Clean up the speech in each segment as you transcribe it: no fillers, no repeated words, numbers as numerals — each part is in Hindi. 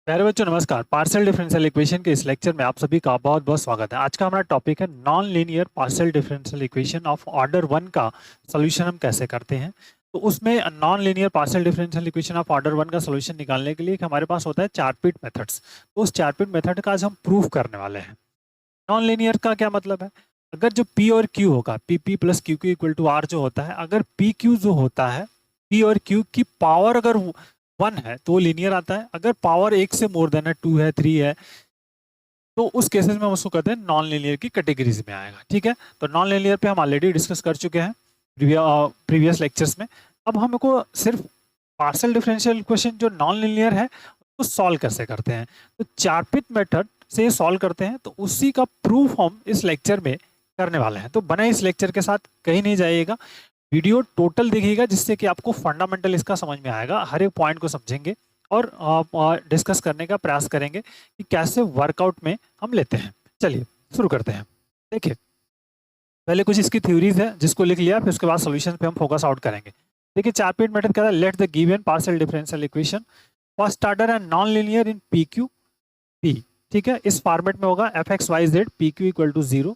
प्यारे बच्चों नमस्कार। पार्शियल डिफरेंशियल इक्वेशन के इस लेक्चर में आप सभी का बहुत बहुत स्वागत है। आज का हमारा टॉपिक है non linear partial differential equation of order one का सॉल्यूशन हम कैसे करते हैं। तो उसमें non linear partial differential equation of order one का सॉल्यूशन निकालने के लिए एक हमारे पास होता है चारपीट मेथड्स। तो उस चारपीट मेथड का आज हम प्रूफ करने वाले हैं। नॉन लीनियर का क्या मतलब है? अगर जो पी और क्यू होगा, P P plus Q Q equal to R जो होता है, अगर पी क्यू जो होता है, पी और क्यू की पावर अगर वन है तो वो लीनियर आता है। अगर पावर एक से मोर देन है, टू है, थ्री है, तो उस केसेस में हम उसको कहते हैं नॉन लीनियर की कैटेगरीज में आएगा। ठीक है, तो नॉन लीनियर पे हम ऑलरेडी डिस्कस कर चुके हैं प्रीवियस लेक्चर्स में। अब हमको सिर्फ पार्शियल डिफरेंशियल इक्वेशन जो नॉन लीनियर है उसको सॉल्व कैसे करते हैं, तो चारपीट मेथड से सॉल्व करते हैं। तो उसी का प्रूफ हम इस लेक्चर में करने वाले हैं। तो बने इस लेक्चर के साथ, कहीं नहीं जाइएगा, वीडियो टोटल देखिएगा, जिससे कि आपको फंडामेंटल इसका समझ में आएगा। हर एक पॉइंट को समझेंगे और डिस्कस करने का प्रयास करेंगे कि कैसे वर्कआउट में हम लेते हैं। चलिए शुरू करते हैं। देखिए, पहले कुछ इसकी थ्योरीज है जिसको लिख लिया, फिर उसके बाद सॉल्यूशन पे हम फोकस आउट करेंगे। देखिए, चारपीट मेथड कहता है let the given partial differential equation first order and non linear in P Q P. ठीक है, इस फॉर्मेट में होगा F x Y Z P Q equal to zero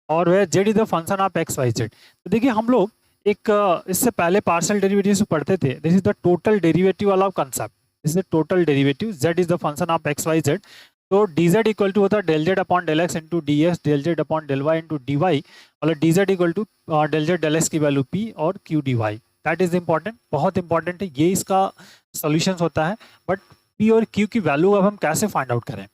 और वह Z is the function of X Y Z. तो देखिए, हम लोग एक इससे पहले पार्शियल डेरिवेटिव पढ़ते थे। This is the total derivative वाला concept. This is the total derivative, Z is the function of X Y Z. तो डी जेड इक्वल टू होता है del Z upon del X into D X, del Z upon del Y into D Y, और D Z equal to del Z del x की वैल्यू पी और Q D Y. That is important, बहुत इंपॉर्टेंट है, ये इसका सोल्यूशन होता है। बट पी और क्यू की वैल्यू अब हम कैसे फाइंड आउट करें,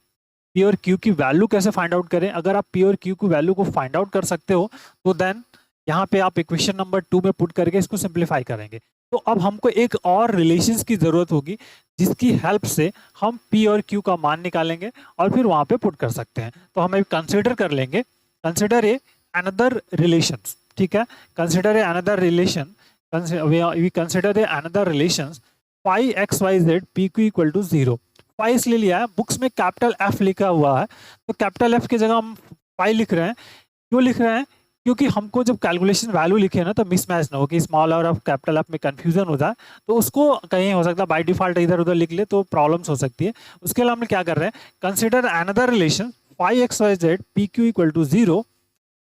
पी और क्यू की वैल्यू कैसे फाइंड आउट करें? अगर आप पी और क्यू की वैल्यू को फाइंड आउट कर सकते हो तो देन यहाँ पे आप इक्वेशन नंबर 2 में पुट करके इसको सिंप्लीफाई करेंगे। तो अब हमको एक और रिलेशंस की जरूरत होगी जिसकी हेल्प से हम पी और क्यू का मान निकालेंगे और फिर वहां पे पुट कर सकते हैं। तो हम कंसिडर कर लेंगे, कंसिडर ए अनदर रिलेशन। ठीक है, consider a another relation, we consider a another relation phi x Y Z P Q equal to zero. Phi इसलिए लिया है, बुक्स में कैपिटल एफ लिखा हुआ है, तो कैपिटल एफ की जगह हम फाई लिख रहे हैं। क्यों लिख रहे हैं? क्योंकि हमको जब कैलकुलेशन वैल्यू लिखे ना तो मिसमैच ना हो कि स्मॉल और कैपिटल एफ में कंफ्यूजन हो जाए, तो उसको कहीं हो सकता है बाय डिफॉल्ट इधर उधर लिख ले तो प्रॉब्लम्स हो सकती है। उसके लिए हमने क्या कर रहे हैं, consider another relation phi x Y Z P Q equal to zero,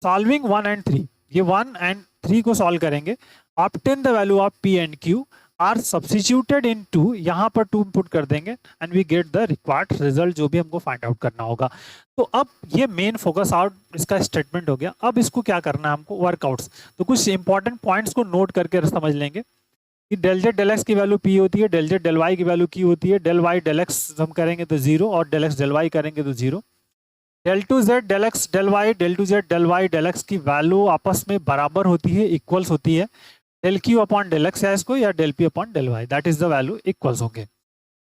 solving 1 and 3। ये 1 एंड 3 को सॉल्व करेंगे, obtain the value of p and q are substituted in two, यहाँ पर 2 पुट कर देंगे and we get the required result जो भी हमको फाइंड आउट करना होगा। तो अब ये मेन फोकस आउट इसका स्टेटमेंट हो गया। अब इसको क्या करना है हमको, वर्कआउट्स। तो कुछ इंपॉर्टेंट पॉइंट्स को नोट करके समझ लेंगे कि डेल जेड डेल एक्स की वैल्यू पी होती है, डेल जेड डेल वाई की वैल्यू क्यू होती है, डेल वाई डेल एक्स हम करेंगे तो जीरो और डेल एक्स डेल वाई करेंगे तो जीरो। Del two z del x del y, del two z del y del x की वैल्यू आपस में बराबर होती है, इक्वल्स होती है। Del Q upon del x है इसको, या del P upon del y, that is the value equals होंगे।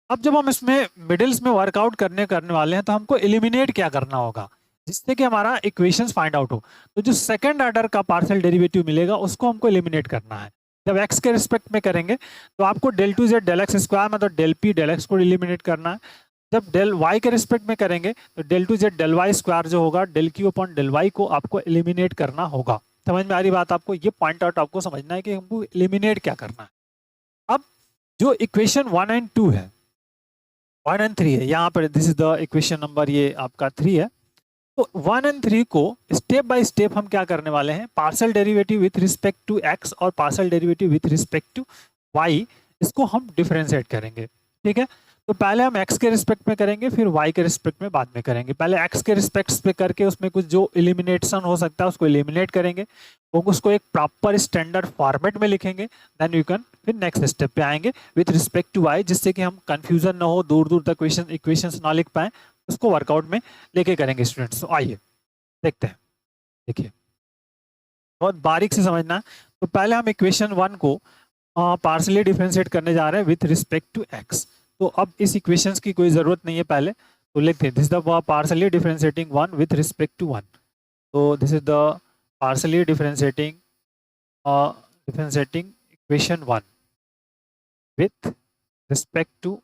अब जब हम इसमें मिडिल्स में वर्कआउट करने वाले हैं तो हमको एलिमिनेट क्या करना होगा जिससे कि हमारा इक्वेशंस फाइंड आउट हो। तो जो सेकंड ऑर्डर का पार्शियल डेरिवेटिव मिलेगा उसको हमको एलिमिनेट करना है। जब एक्स के रिस्पेक्ट में करेंगे तो आपको del two z del x square मतलब डेल पी डेल एक्स को एलिमिनेट करना है। जब डेल वाई के रिस्पेक्ट में करेंगे तो del two z del y square जो होगा, del Q upon del y को आपको एलिमिनेट करना होगा। समझ में आ रही बात आपको? ये पॉइंट आउट आपको समझना है कि हमको एलिमिनेट क्या करना है। अब जो इक्वेशन 1 एंड 2 है, 1 एंड 3 है यहाँ पर, this is the equation number, ये आपका 3 है। तो 1 एंड 3 को स्टेप बाय स्टेप हम क्या करने वाले हैं, partial derivative with respect to X और partial derivative with respect to Y, इसको हम डिफरेंशिएट करेंगे। ठीक है, तो पहले हम x के रिस्पेक्ट में करेंगे, फिर y के रिस्पेक्ट में बाद में करेंगे। पहले x के रिस्पेक्ट पे करके उसमें कुछ जो एलिमिनेशन हो सकता है उसको एलिमिनेट करेंगे, वो उसको एक प्रॉपर स्टैंडर्ड फॉर्मेट में लिखेंगे। देन यू कैन फिर नेक्स्ट स्टेप पे आएंगे विथ रिस्पेक्ट टू y, जिससे कि हम कंफ्यूजन ना हो, दूर दूर तक इक्वेशंस ना लिख पाए, उसको वर्कआउट में लेके करेंगे स्टूडेंट्स। तो आइए देखते हैं। देखिए, बहुत बारीक से समझना है। तो पहले हम इक्वेशन 1 को पार्शियली डिफरेंशिएट करने जा रहे हैं विथ रिस्पेक्ट टू x। तो अब इस इक्वेशंस की कोई जरूरत नहीं है पहले, तो लिखते हैं this is the partially differentiating 1 with respect to 1। तो this is the partially differentiating equation 1 with respect to.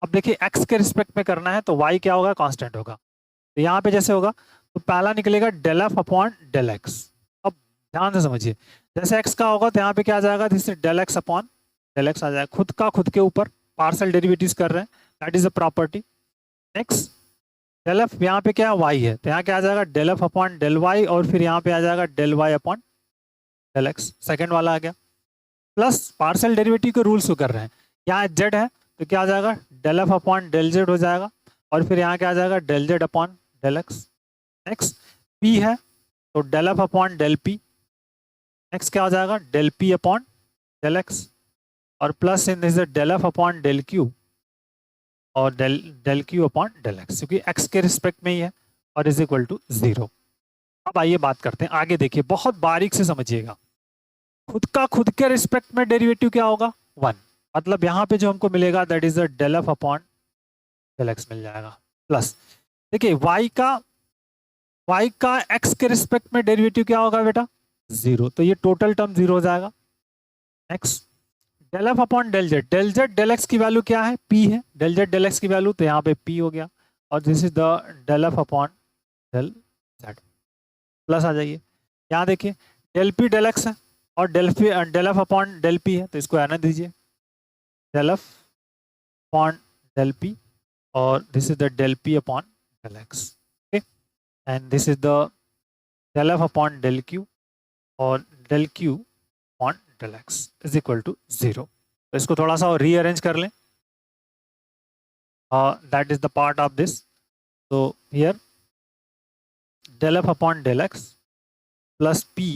अब देखिए, x के रिस्पेक्ट में करना है तो y क्या होगा, कांस्टेंट होगा। तो यहाँ पे जैसे होगा तो पहला निकलेगा del F upon del x. अब ध्यान से समझिए, जैसे x का होगा तो यहाँ पे क्या आ जाएगा, this del x upon del x आ जाएगा। खुद का खुद के ऊपर पार्शियल डेरिवेटिव्स कर रहे हैं that is a property. Next del f, यहाँ पे क्या वाई है तो यहाँ क्या आ जाएगा del F upon del Y, और फिर यहाँ पे आ जाएगा del Y upon del x, second वाला आ गया। प्लस पार्शियल डेरिवेटिव के रूल्स को कर रहे हैं, यहाँ जेड है तो क्या आ जाएगा del F upon del Z हो जाएगा, और फिर यहाँ क्या आ जाएगा del Z upon del X. Next P है तो del F upon del P, next क्या हो जाएगा del P upon del x, और plus in this del F upon del Q और del Q upon del X, क्योंकि एक्स के रिस्पेक्ट में ही है, और इज इक्वल टू 0। अब आइए बात करते हैं आगे, देखिए बहुत बारीक से समझिएगा। खुद के रिस्पेक्ट में डेरिवेटिव क्या होगा 1, मतलब यहाँ पे जो हमको मिलेगा that is the del F upon del X मिल जाएगा। प्लस देखिए y का x के रिस्पेक्ट में डेरिवेटिव क्या होगा बेटा 0, तो ये टोटल टर्म 0 हो जाएगा। Next del F upon del Z del x की वैल्यू क्या है p है, डेल जेड डेल एक्स की वैल्यू तो यहाँ पे p हो गया, और this is the del F upon del Z. Plus आ जाइए, यहाँ देखिए डेल पी डेल एक्स है और del F upon del P है, तो इसको आना दीजिए del F upon del P, और this is the del P upon del X, okay, and this is the del F upon del Q और del Q upon del x is equal to 0। तो इसको थोड़ा सा रीअरेंज कर लें, that is the part of this. तो here del F upon del x plus P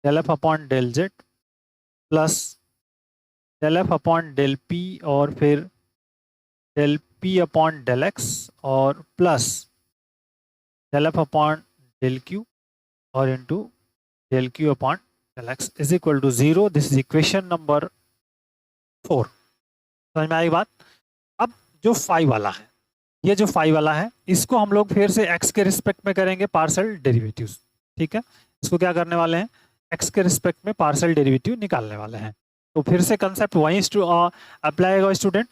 del F upon del Z plus del F upon del P, और फिर del P upon del x, और plus del F upon del Q और into del Q upon del x is equal to 0। This is equation number 4। समझ में आई बात। अब जो 5 वाला है, ये जो 5 वाला है इसको हम लोग फिर से x के रिस्पेक्ट में करेंगे पार्शियल डेरिवेटिव्स, ठीक है। इसको क्या करने वाले हैं x के रिस्पेक्ट में पार्शियल डेरिवेटिव निकालने वाले हैं। तो फिर से कंसेप्ट वहीं अप्लाई होगा student,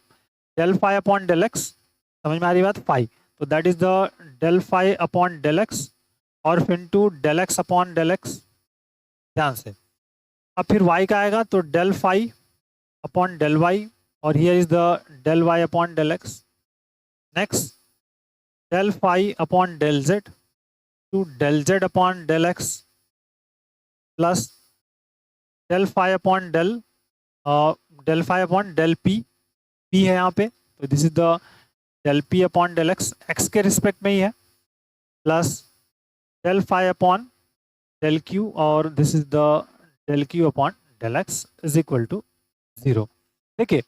del phi upon del X, समझ में आ रही बात, फाई, तो that is the del phi upon del x, और फिर into del x upon del X, ध्यान से। अब फिर y का आएगा तो del phi upon del Y, और here is the del Y upon del X. Next del phi upon del Z to del Z upon del x, plus del phi upon del phi upon del P, P है यहाँ पे तो this is the del P upon del X, X के रिस्पेक्ट में ही है, plus del phi upon del Q, और this is the del Q upon del x is equal to 0। देखिए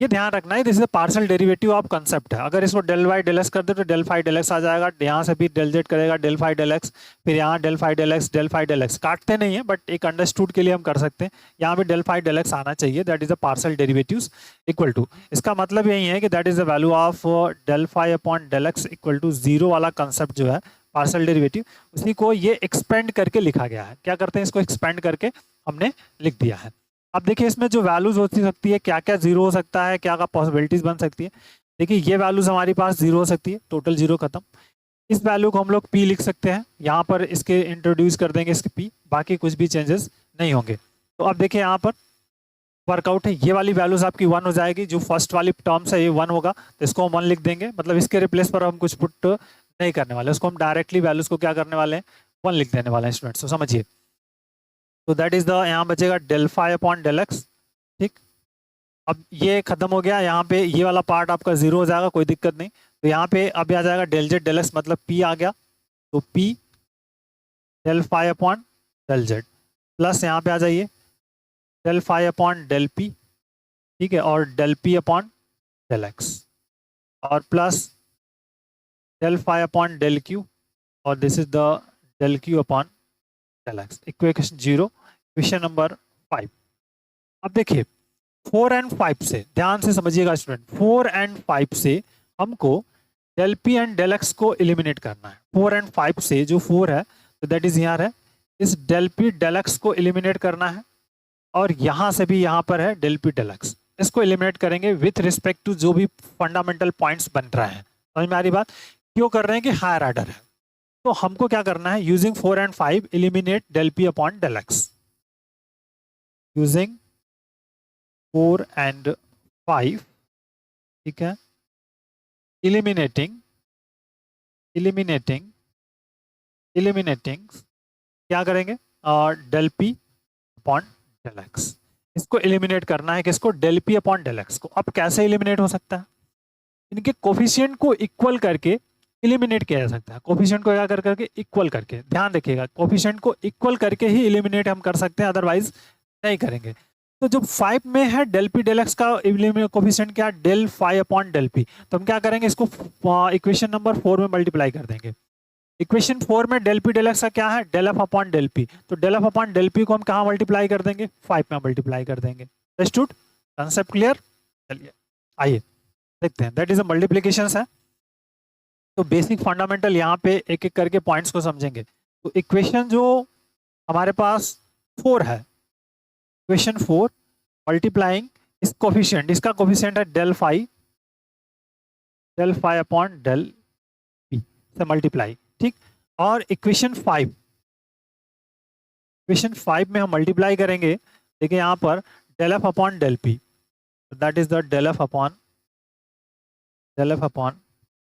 ये ध्यान रखना है, this is partial derivative of concept है। अगर इसको डेल वाई डेल एक्स कर दे तो डेल फाई डेल एक्स आ जाएगा, यहाँ से भी डेल जेड करेगा डेल फाई डेल एक्स, फिर यहाँ डेल फाई डेल एक्स काटते नहीं है बट एक अंडरस्टूड के लिए हम कर सकते हैं, यहाँ पे डेल फाई डेल एक्स आना चाहिए, that is the partial derivatives equal to. इसका मतलब यही है कि that is the value of del phi upon del x equal to 0 वाला कंसेप्ट जो है पार्शियल डेरिवेटिव, उसी को ये एक्सपेंड करके लिखा गया है। क्या करते हैं, इसको एक्सपेंड करके हमने लिख दिया है। अब देखिए इसमें जो वैल्यूज होती सकती है, क्या क्या 0 हो सकता है, क्या क्या पॉसिबिलिटीज बन सकती है। देखिए ये वैल्यूज हमारे पास 0 हो सकती है, टोटल 0 खत्म। इस वैल्यू को हम लोग p लिख सकते हैं, यहाँ पर इसके इंट्रोड्यूस कर देंगे इसके p, बाकी कुछ भी चेंजेस नहीं होंगे। तो अब देखिए यहाँ पर वर्कआउट है, ये वाली वैल्यूज आपकी 1 हो जाएगी, जो फर्स्ट वाली टर्म्स है ये 1 होगा, तो इसको हम 1 लिख देंगे, मतलब इसके रिप्लेस पर हम कुछ पुट नहीं करने वाले, उसको हम डायरेक्टली वैल्यूज को क्या करने वाले हैं 1 लिख देने वाले हैं स्टूडेंट्स, तो समझिए। तो दैट इज द, यहाँ बचेगा del phi upon del x, ठीक। अब ये खत्म हो गया, यहाँ पे ये वाला पार्ट आपका 0 हो जाएगा, कोई दिक्कत नहीं। तो यहाँ पे अब आ जाएगा डेल जेड डेल एक्स, मतलब p आ गया, तो p del phi upon del Z, plus यहाँ पे आ जाइए del phi upon del P, ठीक है, और del P upon del x, और plus del phi upon del Q, और this is the del Q upon del X, equation 0, equation number 5। अब देखिए 4 एंड 5 से ध्यान से समझिएगा स्टूडेंट, 4 एंड 5 से हमको del p and del x को एलिमिनेट करना है। 4 एंड 5 से जो 4 है तो दैट इज यहाँ है, इस डेल पी डेल एक्स को एलिमिनेट करना है, और यहाँ से भी यहाँ पर है डेल पी डेल एक्स, इसको एलिमिनेट करेंगे विथ रिस्पेक्ट टू जो भी फंडामेंटल पॉइंट्स बन रहे हैं। समझ में आ रही बात, क्यों कर रहे हैं कि हायर ऑर्डर है, तो हमको क्या करना है, using 4 and 5 eliminate del P upon del x, using 4 and 5 ठीक है, इलिमिनेटिंग इलिमिनेटिंग इलिमिनेटिंग क्या करेंगे, del P upon del x. इसको एलिमिनेट करना है, किसको, del P upon del x को। अब कैसे एलिमिनेट हो सकता है, इनके कोफिशिएंट को इक्वल करके एलिमिनेट किया जा सकता है। कोफिशिएंट को क्या कर करके इक्वल करके, ध्यान रखिएगा, कोफिशिएंट को इक्वल करके ही एलिमिनेट हम कर सकते हैं, अदरवाइज नहीं करेंगे। तो जो 5 में है डेल पी डेल एक्स का कोफिशिएंट क्या, डेल 5 अपॉन डेल पी, तो हम क्या करेंगे, इसको इक्वेशन नंबर 4 में मल्टीप्लाई कर देंगे। इक्वेशन 4 में डेल पी डेल एक्स का क्या है, del F upon del P, तो del F upon del P को हम कहाँ मल्टीप्लाई कर देंगे, 5 में मल्टीप्लाई कर देंगे। Understood, concept clear. चलिए आइए देखते हैं, दैट इज अ मल्टीप्लिकेशन है। तो बेसिक फंडामेंटल यहाँ पे एक एक करके पॉइंट्स को समझेंगे। तो इक्वेशन जो हमारे पास 4 है, इक्वेशन 4 मल्टीप्लाइंग इस कोफिशिएंट, इसका कोफिशिएंट है डेल 5 अपॉन डेल पी से मल्टीप्लाई, ठीक। और इक्वेशन 5 में हम मल्टीप्लाई करेंगे, देखिए यहाँ पर del F upon del p, that is the del F upon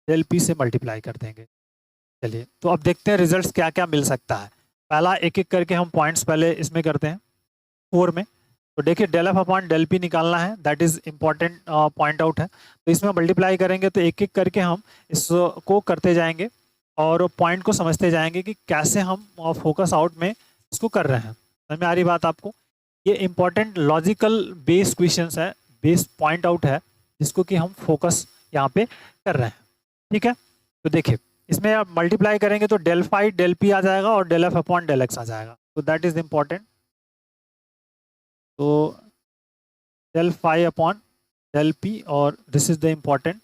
del p से मल्टीप्लाई कर देंगे। चलिए तो अब देखते हैं रिजल्ट्स क्या क्या मिल सकता है। पहला एक एक करके हम पॉइंट्स पहले इसमें करते हैं 4 में। तो देखिए del F upon del p निकालना है, that is important point out है। तो इसमें मल्टीप्लाई करेंगे तो एक एक करके हम इसको करते जाएंगे और पॉइंट को समझते जाएंगे कि कैसे हम फोकस आउट में इसको कर रहे हैं। समझ में आ रही बात आपको। ये इंपॉर्टेंट लॉजिकल बेस क्वेश्चंस है, बेस पॉइंट आउट है, जिसको कि हम फोकस यहाँ पे कर रहे हैं, ठीक है। तो देखिए इसमें आप मल्टीप्लाई करेंगे तो डेल 5 डेल पी आ जाएगा और del F upon del x आ जाएगा, तो दैट इज इंपॉर्टेंट। तो डेल 5 अपॉन डेल पी और this is the important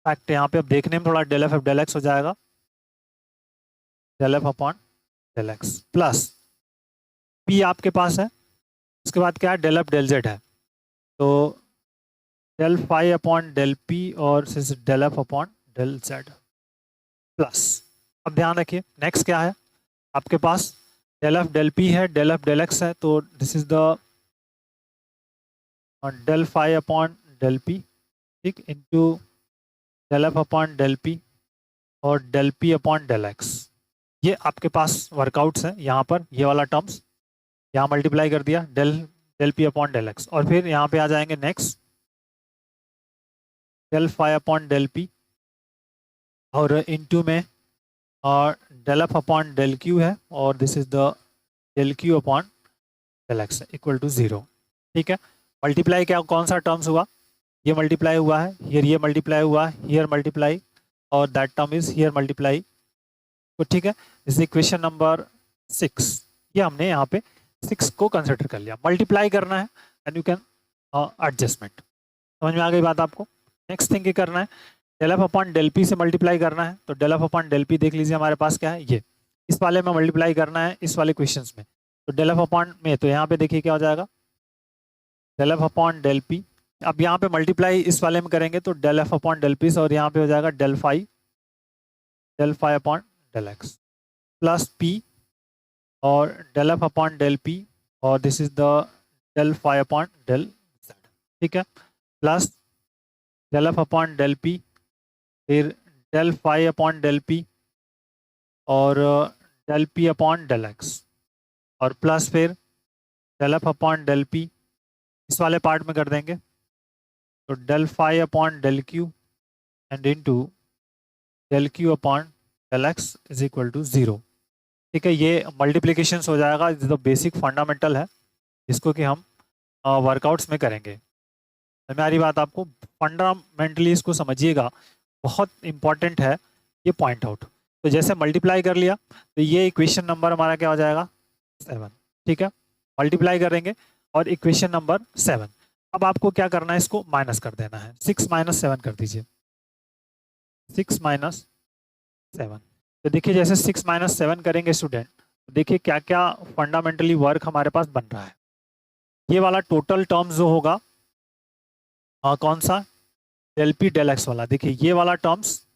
fact. यहाँ पे अब देखने में थोड़ा डेल एफ डेल एक्स हो जाएगा, del F upon del x plus p आपके पास है। उसके बाद क्या है, डेल एफ डेल जेड है, तो डेल 5 अपॉन डेल पी और del F upon del Z plus. अब ध्यान रखिए नेक्स्ट क्या है आपके पास, डेल एफ डेल पी है, डेल एफ डेल एक्स है, तो this is the del 5 upon del P, ठीक, into del F upon del P और del P upon del x. ये आपके पास वर्कआउट्स हैं। यहाँ पर ये वाला टर्म्स यहाँ मल्टीप्लाई कर दिया, del P upon del x, और फिर यहाँ पे आ जाएंगे next del 5 upon del P और इनटू में और del F upon del q है, और this is the del Q upon del x equal to 0, ठीक है। मल्टीप्लाई क्या, कौन सा टर्म्स हुआ, ये मल्टीप्लाई हुआ है, हियर ये मल्टीप्लाई हुआ है, हियर मल्टीप्लाई, और that term is here multiply, तो ठीक है। दिस इक्वेशन नंबर 6, ये हमने यहाँ पे 6 को कंसिडर कर लिया। मल्टीप्लाई करना है एंड यू कैन एडजस्टमेंट। समझ में आ गई बात आपको। नेक्स्ट थिंग ये करना है, del F upon del p से मल्टीप्लाई करना है, तो del F upon del p देख लीजिए हमारे पास क्या है, ये इस वाले में मल्टीप्लाई करना है, इस वाले क्वेश्चंस में। तो डेल एफ अपॉन में, तो यहाँ पे देखिए क्या हो जाएगा, del F upon del p. अब यहाँ पे मल्टीप्लाई इस वाले में करेंगे तो del F upon del P, और यहाँ पे हो जाएगा del 5 upon del x plus p और del F upon del P, और this is the del 5 upon del z, ठीक है, plus del F upon del p, फिर डेल 5 अपॉन डेल पी और del P upon del x, और प्लस फिर del F upon del p इस वाले पार्ट में कर देंगे, तो del 5 upon del q and into del Q upon del x is equal to 0, ठीक है। ये मल्टीप्लिकेशंस हो जाएगा, जो बेसिक फंडामेंटल है, जिसको कि हम वर्कआउट्स में करेंगे। हमारी बात आपको फंडामेंटली इसको समझिएगा, बहुत इंपॉर्टेंट है ये पॉइंट आउट। तो जैसे मल्टीप्लाई कर लिया तो ये इक्वेशन नंबर हमारा क्या हो जाएगा, 7, ठीक है। मल्टीप्लाई करेंगे और इक्वेशन नंबर 7। अब आपको क्या करना है, इसको माइनस कर देना है, 6 माइनस 7 कर दीजिए, 6 माइनस 7। तो देखिए जैसे 6 माइनस 7 करेंगे स्टूडेंट, तो देखिए क्या क्या फंडामेंटली वर्क हमारे पास बन रहा है। ये वाला टोटल टर्म्स जो होगा, कौन सा, डेल पी डेल एक्स वाला, देखिए ये वाला टर्म्स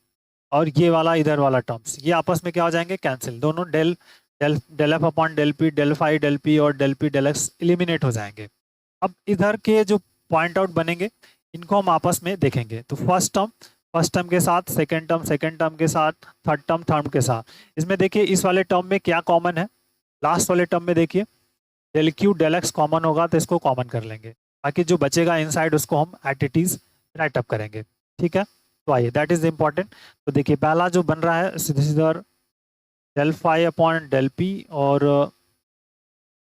और ये वाला इधर वाला टर्म्स, ये आपस में क्या हो जाएंगे, कैंसिल। दोनों del F upon del P, del 5 del P और del P del x eliminate हो जाएंगे। अब इधर के जो पॉइंट आउट बनेंगे, इनको हम आपस में देखेंगे। तो फर्स्ट टर्म के साथ, सेकंड टर्म के साथ, थर्ड के साथ। इसमें देखिए इस वाले टर्म में क्या कॉमन है, लास्ट वाले टर्म में देखिए del q del x common होगा तो इसको कॉमन कर लेंगे, बाकी जो बचेगा इनसाइड उसको हम at it is right up करेंगे। ठीक है, तो आइए दैट इज इम्पोर्टेंट। तो देखिए पहला जो बन रहा है this is del phi upon del P और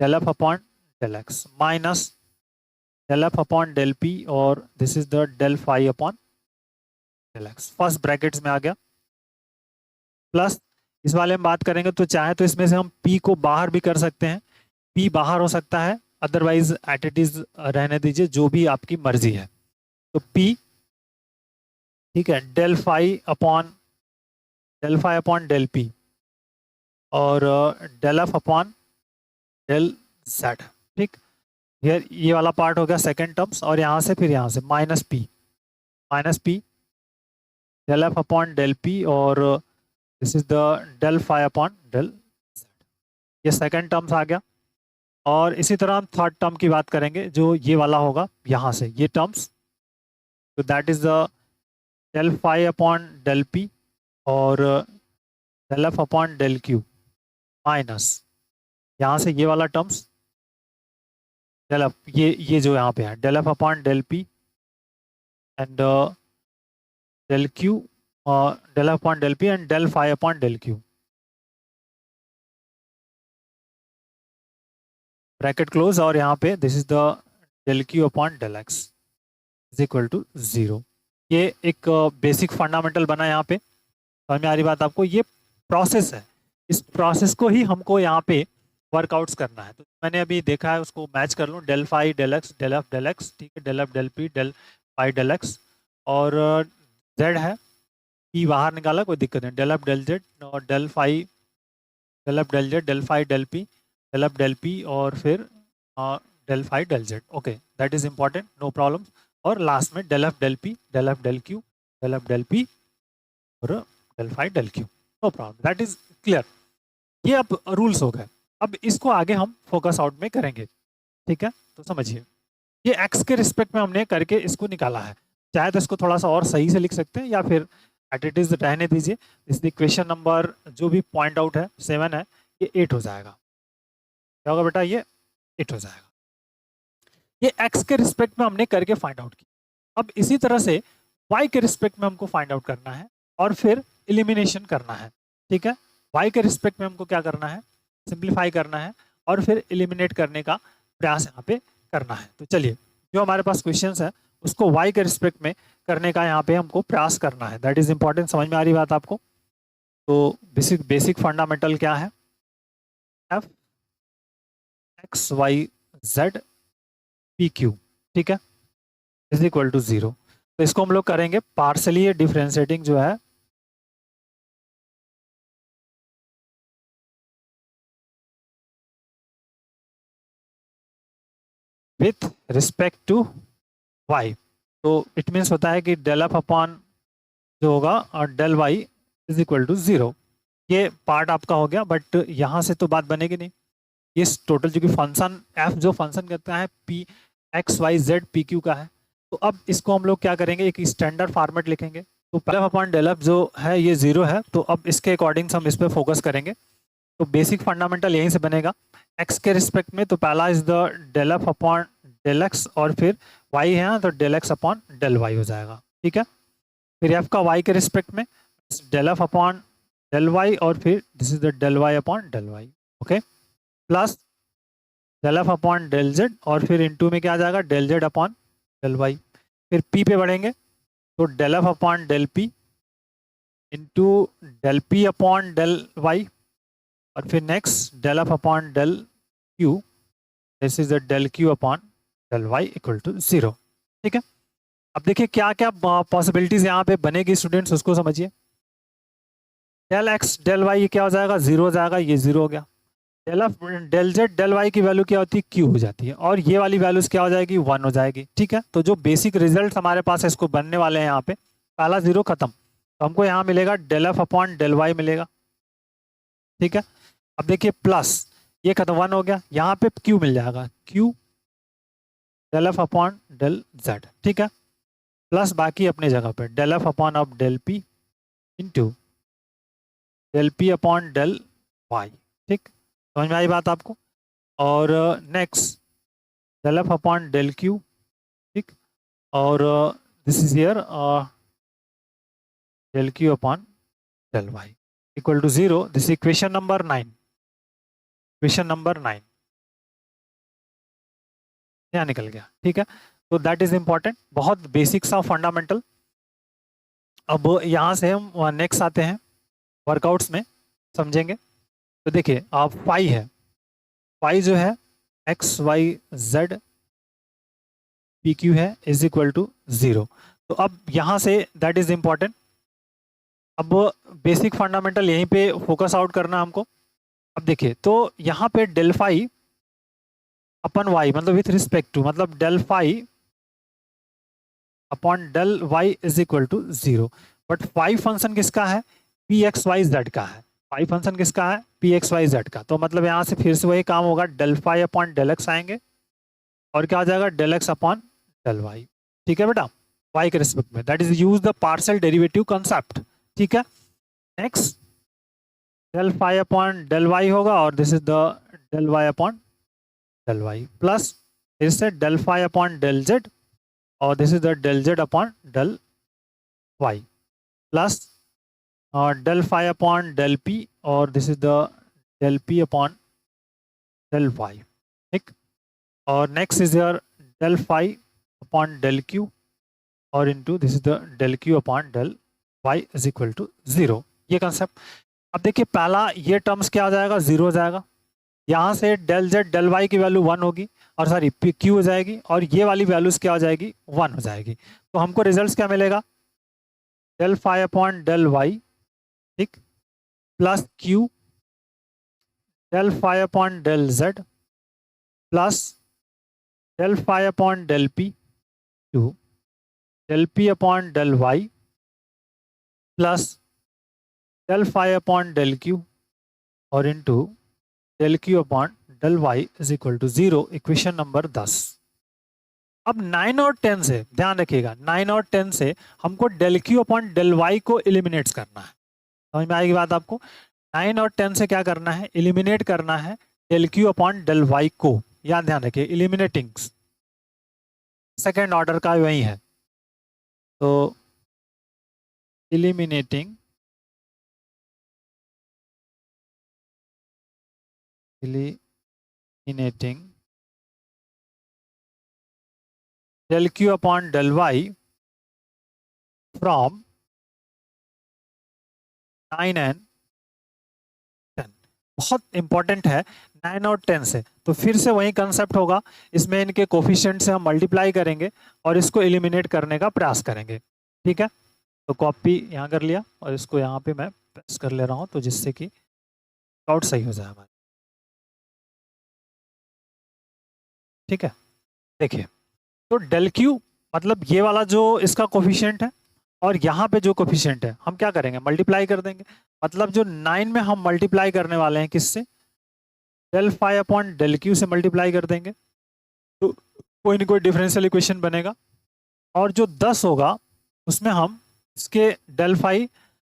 del F upon del x minus del F upon del P और this is the del phi upon del x, first brackets में आ गया, प्लस इस वाले में बात करेंगे तो चाहे तो इसमें से हम p को बाहर भी कर सकते हैं, p बाहर हो सकता है, अदरवाइज एट इट इज रहने दीजिए, जो भी आपकी मर्जी है। तो p, ठीक है, del phi upon del P और del F upon del z. ठीक, ये वाला पार्ट हो गया सेकेंड टर्म्स, और यहाँ से फिर यहाँ से minus p del F upon del P और this is the del phi upon del z, ये सेकेंड टर्म्स आ गया। और इसी तरह हम थर्ड टर्म की बात करेंगे जो ये वाला होगा यहाँ से ये टर्म्स, तो that is the del phi upon del P और del F upon del q minus यहाँ से ये वाला टर्म्स डेल एफ, ये जो यहाँ पे है del F upon del p and del q, del F upon del p and del phi upon del q, bracket close, और यहाँ पे this is the del Q upon del x is equal to 0। ये एक बेसिक फंडामेंटल बना यहाँ पे, समझ में आ रही बात आपको। ये प्रोसेस है, इस प्रोसेस को ही हमको यहाँ पे वर्कआउट्स करना है। तो मैंने अभी देखा है उसको मैच कर लूँ, del phi del x del f del x, ठीक है, del f del P del phi del x, और जेड है, पी बाहर निकाला कोई दिक्कत नहीं, डेल एफ डेल जेड और del phi del f del Z del phi del P del f del P और फिर del phi del z. Okay, that is important, no problem. और लास्ट में del f del P del f del q del f del P और del phi del q, no problem, that is clear. ये अब रूल्स हो गए, अब इसको आगे हम फोकस आउट में करेंगे। ठीक है, तो समझिए ये एक्स के रिस्पेक्ट में हमने करके इसको निकाला है, चाहे तो इसको थोड़ा सा और सही से लिख सकते हैं या फिर एट इट इज रहने दीजिए। इस इक्वेशन नंबर जो भी पॉइंट आउट है 7 है, ये 8 हो जाएगा। क्या होगा बेटा, ये 8 हो जाएगा। ये एक्स के रिस्पेक्ट में हमने करके फाइंड आउट किया। अब इसी तरह से वाई के रिस्पेक्ट में हमको फाइंड आउट करना है और फिर एलिमिनेशन करना है। ठीक है, वाई के रिस्पेक्ट में हमको क्या करना है, सिंप्लीफाई करना है और फिर एलिमिनेट करने का प्रयास यहाँ पे करना है। तो चलिए जो हमारे पास क्वेश्चंस है उसको वाई के रिस्पेक्ट में करने का यहाँ पे हमको प्रयास करना है, दैट इज इंपॉर्टेंट। समझ में आ रही बात आपको। तो बेसिक फंडामेंटल क्या है, f x Y Z P q, ठीक है, इज इक्वल टू 0। तो इसको हम लोग करेंगे पार्सली डिफरेंशिएटिंग जो है विथ रिस्पेक्ट टू वाई। तो इट मीन्स होता है कि डेल एफ अपॉन जो होगा और del y is equal to 0। ये पार्ट आपका हो गया, बट यहाँ से तो बात बनेगी नहीं। ये टोटल जो कि फंक्शन एफ जो फंक्शन करता है p x Y Z P q का है, तो अब इसको हम लोग क्या करेंगे, एक स्टैंडर्ड फॉर्मेट लिखेंगे। तो del F upon del f जो है ये 0 है, तो अब इसके अकॉर्डिंग हम इस पर फोकस करेंगे। तो बेसिक फंडामेंटल यहीं से बनेगा एक्स के रिस्पेक्ट में। तो पहला is the del F upon del x और फिर वाई है तो del x upon del y हो जाएगा। ठीक है, फिर एफ का वाई के रिस्पेक्ट में del F upon del Y और फिर this is the del Y upon del y. Okay, plus del F upon del z और फिर इनटू में क्या आ जाएगा, del Z upon del y. फिर पी पे बढ़ेंगे तो del F upon del p into del P upon del Y और फिर next del F upon del q, this is the del Q upon del y equal to 0। ठीक है, अब देखिए क्या क्या पॉसिबिलिटीज यहाँ पे बनेगी स्टूडेंट्स, उसको समझिए। डेल एक्स डेल वाई क्या हो जाएगा, 0 हो जाएगा, ये 0 हो गया। Del f del Z del y की वैल्यू क्या होती है, क्यू हो जाती है, और ये वाली वैल्यूज क्या हो जाएगी, 1 हो जाएगी। ठीक है, तो जो बेसिक रिजल्ट हमारे पास है इसको बनने वाले हैं, यहाँ पे पहला 0 खत्म, तो हमको यहाँ मिलेगा del F upon del y मिलेगा। ठीक है, अब देखिए प्लस ये खत्म 1 हो गया, यहाँ पे क्यू मिल जाएगा, q del F upon del z. ठीक है, प्लस बाकी अपने जगह पे del F upon of del p into del P upon del y. ठीक, समझ में आई बात आपको? और next del F upon del q. ठीक, और this is here del Q upon del y equal to 0। This equation number 9, equation number 9 यहाँ निकल गया। ठीक है, तो दैट इज इंपॉर्टेंट, बहुत बेसिक सा फंडामेंटल। अब यहाँ से हम नेक्स्ट आते हैं वर्कआउट्स में, समझेंगे। तो देखिए आप फाई है, फाई जो है x Y Z P q है इज इक्वल टू 0। तो अब यहाँ से दैट इज इंपॉर्टेंट। अब बेसिक फंडामेंटल यहीं पे फोकस आउट करना हमको। अब देखिए तो यहाँ पे डेल फाई अपन वाई मतलब विथ रिस्पेक्ट टू, मतलब del phi upon del y is equal to 0। But phi function किसका है? पी एक्स वाई जेड का है। फाई फंक्शन किसका है? पी एक्स वाई जेड का। तो मतलब यहाँ से फिर से वही काम होगा, del phi upon del x आएंगे और क्या आ जाएगा? Del x upon del y. ठीक है बेटा, वाई के रिस्पेक्ट में, that is use the partial derivative concept. ठीक है, next del phi upon del y होगा और this is the del Y upon del y plus फिर से del phi upon del z और this is the del Z upon del y plus del phi upon del P और this is the del P upon del y. ठीक, और next is your del phi upon del Q और into this is the del Q upon del y is equal to 0। ये कंसेप्ट। अब देखिए पहला ये टर्म्स क्या हो जाएगा? 0 हो जाएगा। यहाँ से डेल जेड डेल वाई की वैल्यू 1 होगी और सॉरी पी क्यू हो जाएगी और ये वाली वैल्यूज क्या हो जाएगी? 1 हो जाएगी। तो हमको रिजल्ट क्या मिलेगा? Del phi upon del y, ठीक, plus q del phi upon del Z plus del phi upon del p to del P upon del y plus del phi upon del Q और into del Q upon del y is equal to 0। Equation number 10। अब 9 और 10 से ध्यान रखिएगा, 9 और 10 से हमको del Q upon del y को एलिमिनेट करना है। समझ में आएगी बात आपको? 9 और 10 से क्या करना है? एलिमिनेट करना है del Q upon del y को। याद ध्यान रखिए, एलिमिनेटिंग सेकेंड ऑर्डर का वही है। तो eliminating del q upon del y from 9 and 10 बहुत इंपॉर्टेंट है। 9 और 10 से तो फिर से वही कंसेप्ट होगा, इसमें इनके कोफिशिएंट से हम मल्टीप्लाई करेंगे और इसको एलिमिनेट करने का प्रयास करेंगे। ठीक है, तो कॉपी यहाँ कर लिया और इसको यहाँ पे मैं प्रेस कर ले रहा हूँ, तो जिससे कि आउट सही हो जाए हमारा। ठीक है, देखिए तो डेल क्यू मतलब ये वाला जो इसका कोफिशिएंट है और यहाँ पे जो कोफिशिएंट है हम क्या करेंगे? मल्टीप्लाई कर देंगे। मतलब जो 9 में हम मल्टीप्लाई करने वाले हैं किससे? Del phi upon del q से मल्टीप्लाई कर देंगे, तो कोई ना कोई डिफरेंशियल इक्वेशन बनेगा। और जो 10 होगा उसमें हम इसके डेल फाई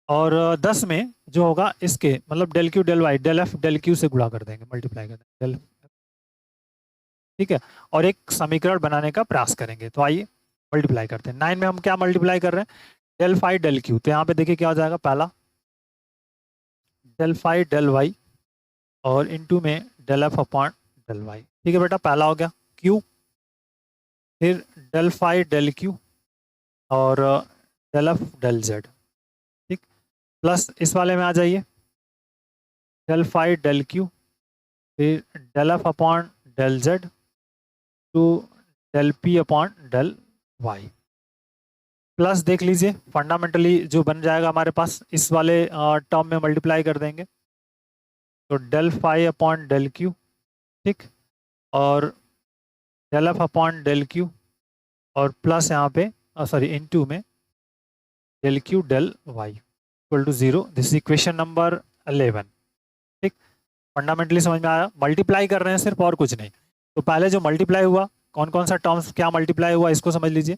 और 10 में जो होगा इसके मतलब del q del y del f del q से गुणा कर देंगे, मल्टीप्लाई कर देंगे डेल। ठीक है, और एक समीकरण बनाने का प्रयास करेंगे। तो आइए मल्टीप्लाई करते हैं। 9 में हम क्या मल्टीप्लाई कर रहे हैं? Del phi del q. तो यहाँ पे देखिए क्या हो जाएगा? पहला डेल फाई डेल वाई और इनटू में del F upon del y. ठीक है बेटा, पहला हो गया क्यू, फिर डेल फाई डेल क्यू और डेल एफ डेल जेड। ठीक, प्लस इस वाले में आ जाइए डेल फाई डेल क्यू फिर del F upon del Z to del P upon del y. Plus देख लीजिए फंडामेंटली जो बन जाएगा हमारे पास, इस वाले टर्म में मल्टीप्लाई कर देंगे तो del phi upon del q, ठीक, और del F upon del Q और प्लस यहाँ पे सॉरी इनटू में del q del y equal to 0। This is equation number 11। ठीक, फंडामेंटली समझ में आया? मल्टीप्लाई कर रहे हैं सिर्फ और कुछ नहीं। तो पहले जो मल्टीप्लाई हुआ, कौन कौन सा टर्म्स क्या मल्टीप्लाई हुआ इसको समझ लीजिए।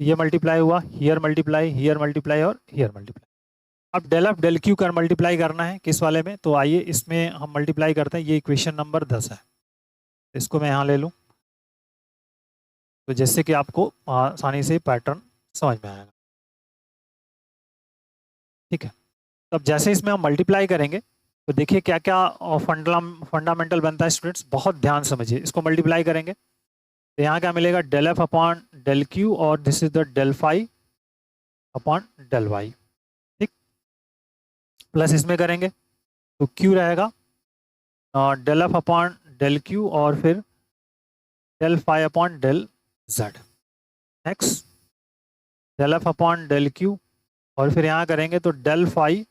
ये मल्टीप्लाई हुआ, हियर मल्टीप्लाई और हियर मल्टीप्लाई। अब डेल एफ डेल क्यू कर मल्टीप्लाई करना है किस वाले में, तो आइए इसमें हम मल्टीप्लाई करते हैं। ये इक्वेशन नंबर 10 है, इसको मैं यहाँ ले लूँ, तो जिससे कि आपको आसानी से पैटर्न समझ में आएगा। ठीक है, तब जैसे इसमें हम मल्टीप्लाई करेंगे तो देखिए क्या क्या फंडामेंटल बनता है स्टूडेंट्स, बहुत ध्यान समझिए। इसको मल्टीप्लाई करेंगे तो यहाँ क्या मिलेगा, del F upon del Q और this is the del phi upon del y. ठीक, प्लस इसमें करेंगे तो क्यू रहेगा del F upon del Q और फिर del phi upon del z. Next del F upon del Q और फिर यहाँ करेंगे तो del phi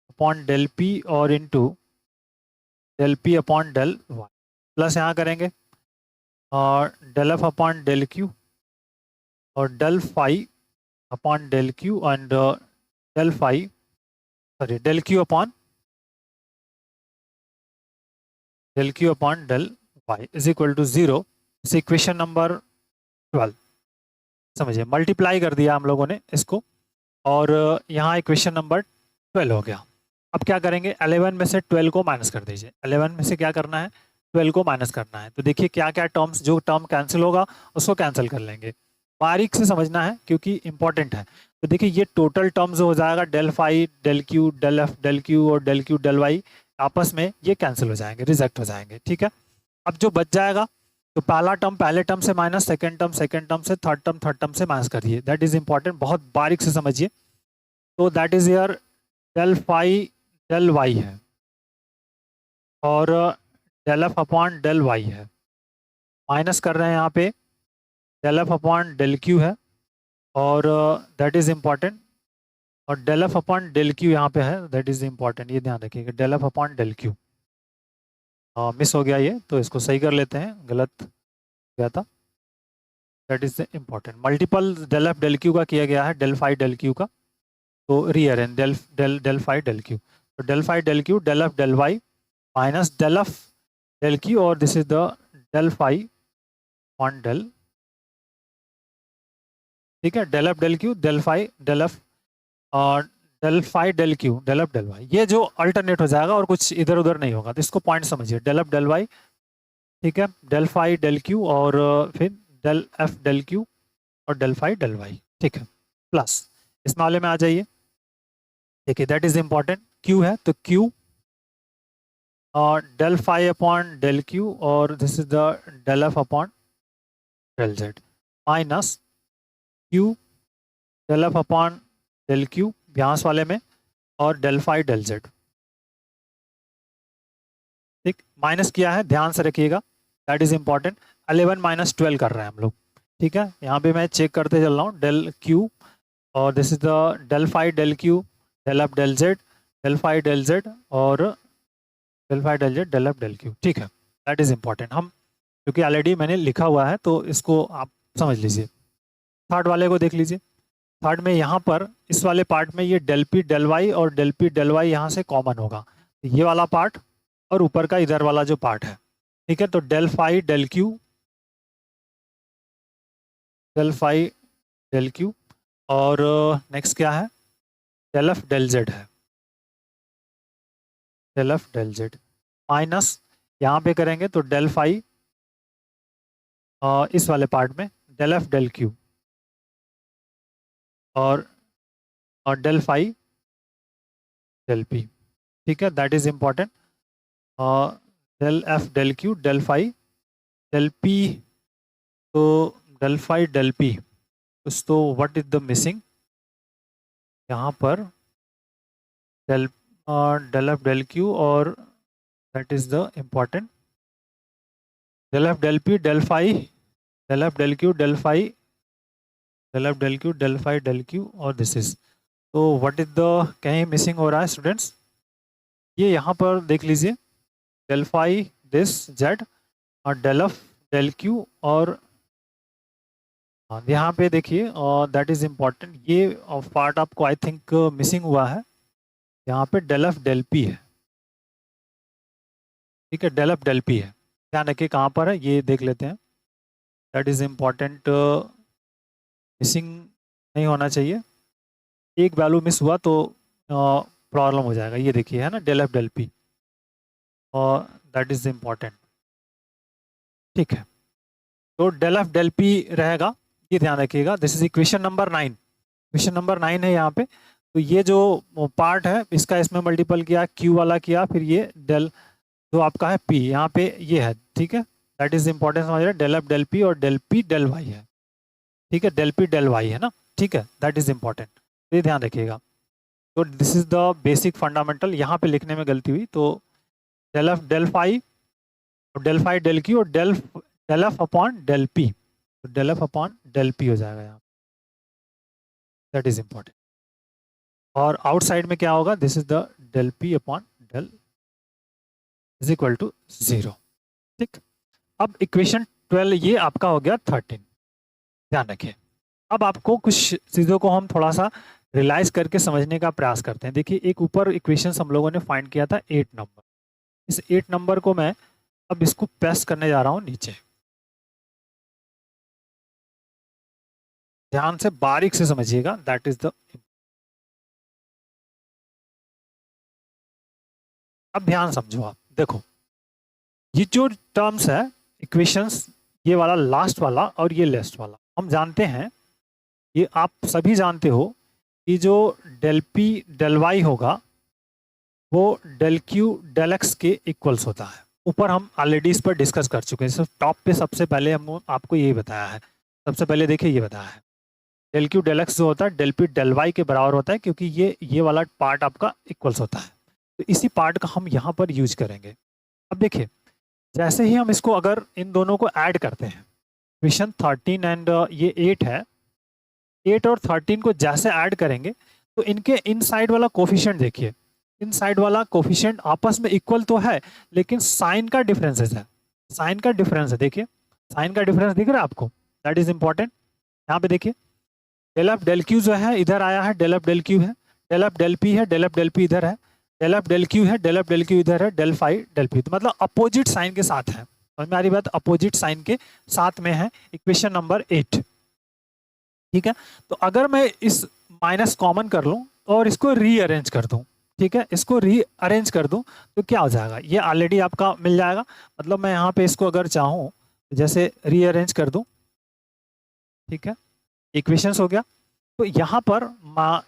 upon del P और into del P upon del y. Plus यहाँ करेंगे और del F upon del Q और del phi upon del q and del phi del Q upon del y is equal to 0। इस इक्वेशन नंबर 12 समझिए, मल्टीप्लाई कर दिया हम लोगों ने इसको और यहाँ इक्वेशन नंबर 12 हो गया। अब क्या करेंगे, 11 में से 12 को माइनस कर दीजिए। 11 में से क्या करना है, 12 को माइनस करना है। तो देखिए क्या क्या टर्म्स, जो टर्म कैंसिल होगा उसको कैंसिल कर लेंगे। बारीक से समझना है क्योंकि इंपॉर्टेंट है। तो देखिए ये टोटल टर्म्स हो जाएगा, del phi del q del f del Q और डेल क्यू डेल वाई आपस में ये कैंसिल हो जाएंगे, रिजेक्ट हो जाएंगे। ठीक है, अब जो बच जाएगा तो पहला टर्म पहले टर्म से माइनस, सेकेंड टर्म से, थर्ड टर्म से माइनस करिए। दैट इज इंपॉर्टेंट, बहुत बारीक से समझिए। तो that is your del phi del y है और del F upon del y है, माइनस कर रहे हैं यहाँ पे del F upon del q है और दैट इज इम्पॉर्टेंट, और del F upon del q यहाँ पे है, दैट इज इम्पॉर्टेंट, ये ध्यान रखिएगा। Del F upon del Q miss हो गया ये, तो इसको सही कर लेते हैं, गलत गया था। That is important, multiple del f del q का किया गया है, डेल फाई डेल क्यू का, तो rearrange del del del phi del q. तो del phi del q del f del y minus del f del Q और this is the del phi on del. ठीक है, del f del q del phi del f और del phi del q del f del y, ये जो अल्टरनेट हो जाएगा और कुछ इधर उधर नहीं होगा। तो इसको पॉइंट समझिए, डेल एफ डेल वाई, ठीक है, डेल फाई डेल क्यू और फिर डेल एफ डेल क्यू और डेल फाई डेल वाई। ठीक है, प्लस इस मामले में आ जाइए, देखिए दैट इज इंपॉर्टेंट, क्यू है तो क्यू और del phi upon del Q और this is the del F upon del z minus q del F upon del q व्यास वाले में और डेल फाई डेल जेड। ठीक, माइनस किया है, ध्यान से रखिएगा, दैट इज इंपॉर्टेंट। 11 माइनस 12 कर रहे हैं हम लोग। ठीक है, यहाँ पे मैं चेक करते चल रहा हूँ, डेल क्यू और this is the del phi del q del f del Z, del phi del z और del phi del Z del f del q. ठीक है, दैट इज इंपॉर्टेंट, हम क्योंकि ऑलरेडी मैंने लिखा हुआ है तो इसको आप समझ लीजिए। थर्ड वाले को देख लीजिए, थर्ड में यहाँ पर इस वाले पार्ट में ये डेल पी डेल वाई और डेल पी डेल वाई यहाँ से कॉमन होगा, ये वाला पार्ट और ऊपर का इधर वाला जो पार्ट है। ठीक है, तो del phi del q del phi del Q और नेक्स्ट क्या है, डेल एफ डेल जेड है, del f del z minus यहाँ पे करेंगे तो डेल फाई इस वाले पार्ट में डेल एफ डेल क्यू और डेल फाई डेल पी। ठीक है, that is important, del f del q del phi del P, तो डेल फाई डेल पी, तो व्हाट इज द मिसिंग यहाँ पर, del del f del Q और that is the important del f del P del phi del f del q del phi del f del q del phi del Q और दिस इज, तो व्हाट इज द, कहीं मिसिंग हो रहा है स्टूडेंट्स, ये यहाँ पर देख लीजिए, डेल फाई दिस जेड और डेल एफ डेल क्यू और यहाँ पे देखिए दैट इज इम्पॉर्टेंट, ये पार्ट आपको आई थिंक मिसिंग हुआ है, यहाँ पे डेल एफ डेल पी है। ठीक है, डेल एफ डेल पी है, ध्यान रखिए कहाँ पर है ये देख लेते हैं, दैट इज इम्पॉर्टेंट। मिसिंग नहीं होना चाहिए, एक वैल्यू मिस हुआ तो प्रॉब्लम हो जाएगा। ये देखिए है ना, डेल एफ डेल पी, और दैट इज इम्पॉर्टेंट। ठीक है, तो डेल एफ डेल पी रहेगा, ये ध्यान रखिएगा। This is equation number 9, equation number 9 है यहाँ पे। तो ये जो पार्ट है इसका इसमें मल्टीपल किया, क्यू वाला किया, फिर ये डेल जो आपका है पी यहाँ पे ये है। ठीक है, दैट इज इंपॉर्टेंट समझ रहे, डेल एफ डेल पी और डेल पी डेल वाई है। ठीक है, डेल पी डेल वाई है ना। ठीक है, दैट इज इंपॉर्टेंट, ये ध्यान रखिएगा। तो this is the basic fundamental. यहाँ पे लिखने में गलती हुई, तो डेल एफ डेल फाई और डेल फाई डेल क्यू और del F upon del P, तो del F upon del p हो जाएगा यहाँ, दैट इज इंपॉर्टेंट। और आउटसाइड में क्या होगा, this is the del P upon del is equal to 0। ठीक, अब इक्वेशन 12 ये आपका हो गया 13, ध्यान रखिए। अब आपको कुछ चीज़ों को हम थोड़ा सा रियलाइज करके समझने का प्रयास करते हैं। देखिए, एक ऊपर इक्वेशन हम लोगों ने फाइंड किया था 8 नंबर, इस 8 नंबर को मैं अब इसको पेस्ट करने जा रहा हूँ नीचे। ध्यान से बारीक से समझिएगा, दैट इज द। अब ध्यान समझो, आप देखो ये जो टर्म्स है इक्वेशंस, ये वाला लास्ट वाला और ये लेस्ट वाला, हम जानते हैं, ये आप सभी जानते हो कि जो डेल पी डेल वाई होगा वो डेल क्यू डेल एक्स के इक्वल्स होता है। ऊपर हम ऑलरेडी इस पर डिस्कस कर चुके हैं। टॉप पे सबसे पहले हम आपको यही बताया है, सबसे पहले देखिए ये बताया है, डेल क्यू डेल एक्स जो होता है डेल पी डेल वाई के बराबर होता है, क्योंकि ये वाला पार्ट आपका इक्वल्स होता है। तो इसी पार्ट का हम यहाँ पर यूज करेंगे। अब देखिए, जैसे ही हम इसको अगर इन दोनों को ऐड करते हैं, इक्वेशन 13 एंड ये 8 है, 8 और 13 को जैसे ऐड करेंगे तो इनके इन साइड वाला कोफिशिएंट देखिए, इन साइड वाला कोफिशिएंट आपस में इक्वल तो है, लेकिन साइन का डिफरेंसेस है, साइन का डिफरेंस है। देखिए साइन का डिफरेंस दिख रहा है आपको, दैट इज इंपॉर्टेंट। यहाँ पे देखिए डेल एफ डेल क्यू जो है इधर आया है, डेल एफ डेल क्यू है, डेल एफ डेल पी है, डेल एफ डेल पी इधर है, डेल एफ डेल क्यू है, डेल एफ डेल क्यू इधर है, डेल फाई डेल पी, तो मतलब अपोजिट साइन के साथ है। समझ में आ रही बात, अपोजिट साइन के साथ में है इक्वेशन नंबर 8। ठीक है, तो अगर मैं इस माइनस कॉमन कर लूं और इसको रीअरेंज कर दूं, ठीक है, इसको रीअरेंज कर दूं तो क्या हो जाएगा, ये ऑलरेडी आपका मिल जाएगा। मतलब मैं यहाँ पे इसको अगर चाहूँ जैसे रीअरेंज कर दूं, ठीक है, इक्वेशंस हो गया। तो यहाँ पर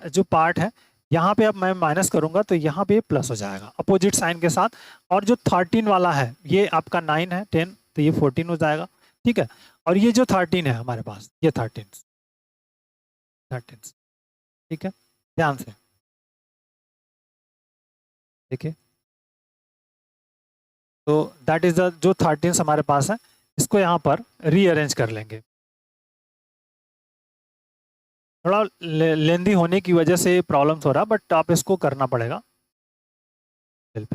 जो पार्ट है यहाँ पे अब मैं माइनस करूंगा तो यहाँ पे प्लस हो जाएगा अपोजिट साइन के साथ। और जो 13 वाला है ये आपका 9 है, 10, तो ये 14 हो जाएगा। ठीक है, और ये जो 13 है हमारे पास, ये 13, ठीक है, ध्यान से देखिए। तो दैट इज द जो 13 हमारे पास है, इसको यहाँ पर रीअरेंज कर लेंगे। थोड़ा लेंदी होने की वजह से प्रॉब्लम्स हो रहा है, बट आप इसको करना पड़ेगा। तो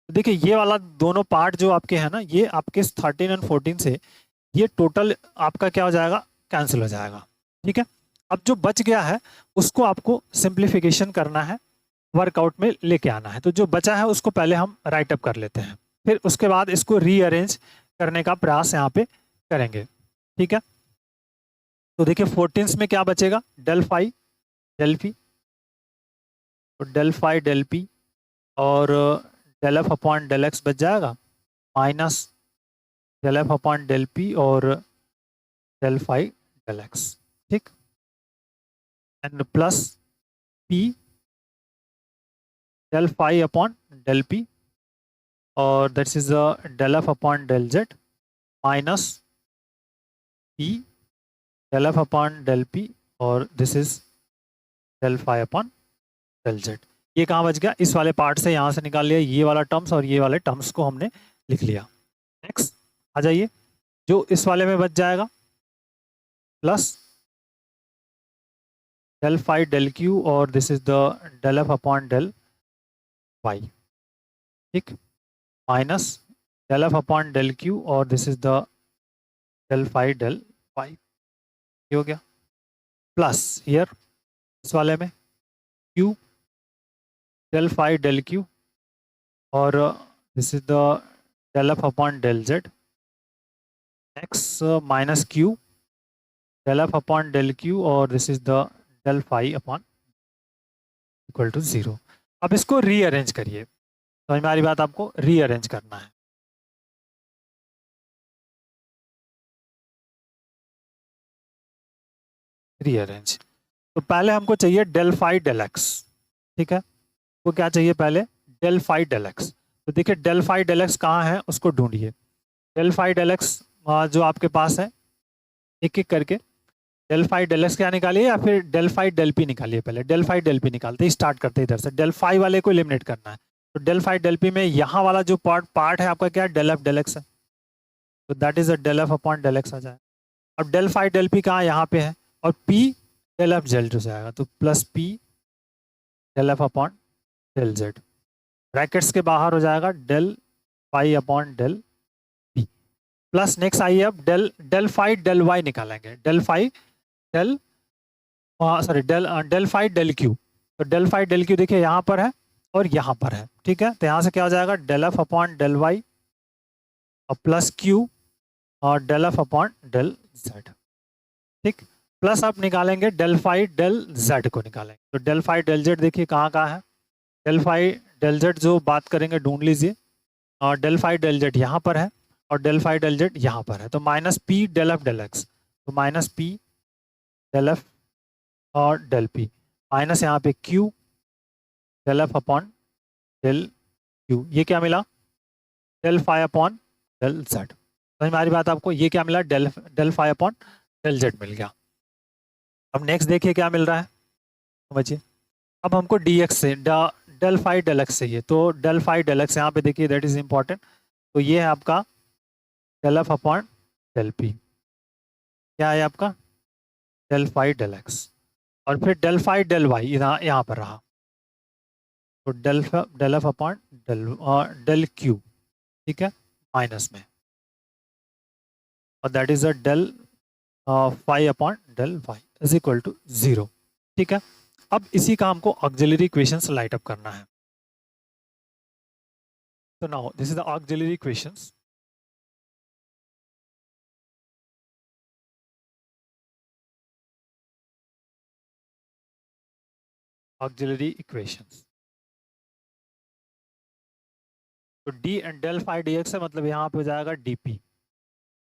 देखिए ये वाला दोनों पार्ट जो आपके हैं ना, ये आपके 13 एंड 14 से ये टोटल आपका क्या हो जाएगा, कैंसिल हो जाएगा। ठीक है, अब जो बच गया है उसको आपको सिंप्लीफिकेशन करना है, वर्कआउट में लेके आना है। तो जो बचा है उसको पहले हम राइट अप कर लेते हैं, फिर उसके बाद इसको रीअरेंज करने का प्रयास यहाँ पे करेंगे। ठीक है, तो देखिए 14 में क्या बचेगा, डेल फाई डेल पी, तो डेल फाई डेल पी और del F upon del x बच जाएगा, minus del F upon del P और डेल फाई डेल एक्स। ठीक, and plus P del phi upon del P और that's is del F upon del z minus p del F upon del P और this is del phi upon del z. ये कहाँ बच गया, इस वाले पार्ट से यहाँ से निकाल लिया ये वाला टर्म्स और ये वाले टर्म्स को हमने लिख लिया। नेक्स्ट आ जाइए, जो इस वाले में बच जाएगा plus del phi del Q और this is the del F upon del y. ठीक, minus del F upon del Q और this is the del phi del y. ये हो गया, प्लस हियर इस वाले में q del phi del Q और this is the del F upon del z, x minus q del F upon del Q और this is the del phi upon equal to 0। अब इसको रीअरेंज करिए, समझ में आ रही बात, आपको रीअरेंज करना है। रीअरेंज, तो पहले हमको चाहिए डेल फाई डेल एक्स, ठीक है। वो क्या चाहिए पहले, डेल फाई डेल एक्स। तो देखिए डेल फाई डेल एक्स कहाँ है, उसको ढूंढिए। डेल फाई डेल एक्स जो आपके पास है, एक एक करके डेल फाई डेल एक्स क्या निकालिए, या फिर डेल फाई डेल पी निकालिए। पहले डेल फाई डेल पी निकालते ही स्टार्ट करते हैं इधर से, डेल फाई वाले को एलिमिनेट करना है। तो डेल फाई डेल पी में यहाँ वाला जो पार्ट है आपका क्या है, डेल एफ डेल एक्स है, तो that is a del F upon del x आ जाए। अब डेल फाई डेल पी कहाँ, यहाँ पे है, और पी डेल एफ जेड हो जाएगा, तो plus P del F upon del z, brackets के बाहर हो जाएगा del phi upon del p, plus next आइए अब del del phi del y निकालेंगे, del phi del sorry del phi del q. तो डेल फाई डेल क्यू देखिए यहाँ पर है और यहाँ पर है, ठीक है। तो यहाँ से क्या हो जाएगा, del F upon del Y और प्लस क्यू और del F upon del z, ठीक। प्लस आप निकालेंगे डेल फाई डेल जेड को निकालेंगे, तो डेल फाई डेल जेड देखिए कहाँ कहाँ है, डेल फाई डेल जेड जो बात करेंगे ढूंढ लीजिए, और डेल फाई डेल जेड यहाँ पर है और डेल फाई डेल जेड यहाँ पर है, तो minus p del f del x, तो माइनस पी डेल एफ और डेल पी, माइनस यहाँ पे q del F upon del q, ये क्या मिला, del phi upon del z. समझ में आ रही बात आपको, ये क्या मिला, del del phi upon del z मिल गया। अब नेक्स्ट देखिए क्या मिल रहा है, समझिए। अब हमको डी एक्स से डेल फाई डेल एक्स चाहिए, तो डेल फाई डेल एक्स यहाँ पे देखिए दैट इज इंपॉर्टेंट, तो ये है आपका del F upon del p, क्या है आपका डेल फाई डेल एक्स, और फिर डेल फाई डेल वाई यहाँ पर रहा, तो del F upon del q, ठीक है, माइनस में, और that is a del phi upon del y is equal to 0, ठीक है। अब इसी का हमको ऑक्सिलरी इक्वेशंस लाइट अप करना है। So now this is the auxiliary equations. Auxiliary equations. तो d and del phi d x है, मतलब यहाँ पे हो जाएगा dp,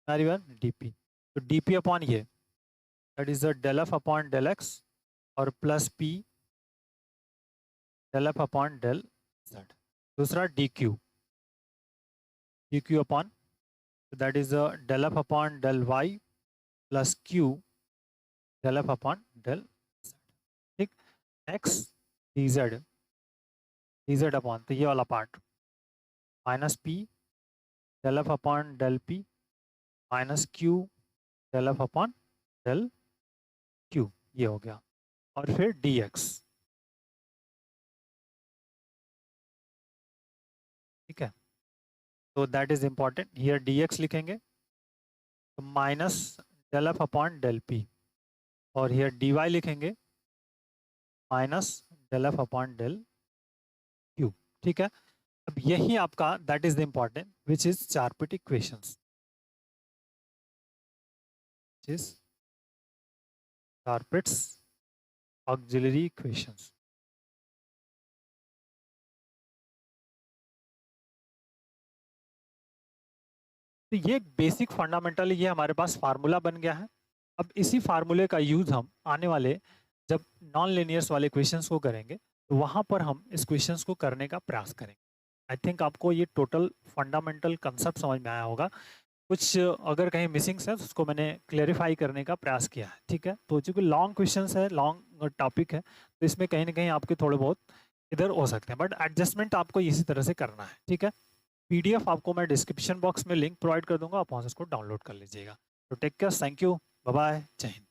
dp, तो dp अपॉन ये that is the del F upon del x और plus p del F upon del z. दूसरा dq, dq upon that is the del F upon del y plus q del F upon del z, ठीक। नेक्स्ट dz, dz अपॉन, तो ये वाला part minus p del F upon del p minus q del F upon del q, ये हो गया, और फिर dx, ठीक है। तो that is important, here dx लिखेंगे, तो minus del F upon del p, और हियर dy लिखेंगे minus del F upon del q, ठीक है। अब यही आपका that is the important which is Charpit equations, is Charpit's auxiliary equations. तो ये बेसिक फंडामेंटल, ये हमारे पास फार्मूला बन गया है। अब इसी फार्मूले का यूज हम आने वाले जब नॉन लीनियर्स वाले क्वेश्चंस को करेंगे, तो वहां पर हम इस क्वेश्चंस को करने का प्रयास करेंगे। आई थिंक आपको ये टोटल फंडामेंटल कंसेप्ट समझ में आया होगा। कुछ अगर कहीं मिसिंग्स है तो उसको मैंने क्लेरिफाई करने का प्रयास किया है, ठीक है। तो चूंकि लॉन्ग क्वेश्चंस है, लॉन्ग टॉपिक है, तो इसमें कहीं ना कहीं आपके थोड़े बहुत इधर हो सकते हैं, बट एडजस्टमेंट आपको इसी तरह से करना है, ठीक है। पीडीएफ आपको मैं डिस्क्रिप्शन बॉक्स में लिंक प्रोवाइड कर दूंगा, आप वहाँ से उसको डाउनलोड कर लीजिएगा। तो take care, thank you, bye bye, जय हिंद।